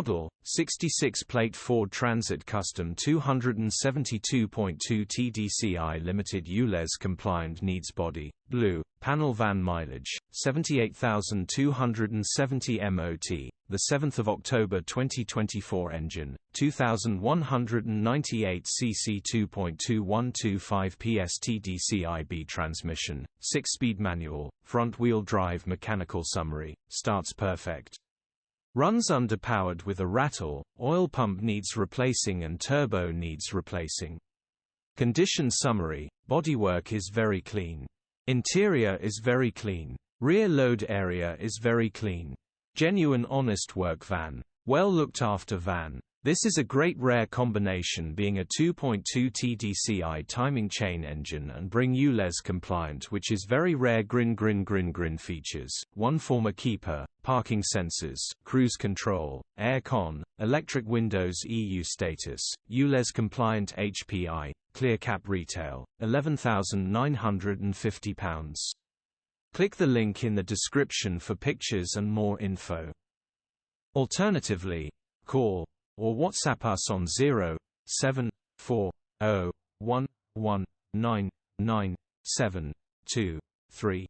Model, 66-plate Ford Transit Custom 272.2 TDCi Limited Ulez compliant needs body, blue, panel van mileage, 78,270 MOT, the 7th of October 2024 engine, 2,198 cc 2.2 125ps TDCI-B transmission, 6-speed manual, front-wheel drive mechanical summary, starts perfect. Runs underpowered with a rattle, oil pump needs replacing and turbo needs replacing. Condition summary, bodywork is very clean. Interior is very clean. Rear load area is very clean. Genuine honest work van. Well looked after van. This is a great rare combination being a 2.2 TDCi timing chain engine and bring Ulez compliant, which is very rare grin features, one former keeper, parking sensors, cruise control, air con, electric windows EU status, Ulez compliant HPI, clear cap retail, £11,950. Click the link in the description for pictures and more info. Alternatively, call or WhatsApp us on 07401199723.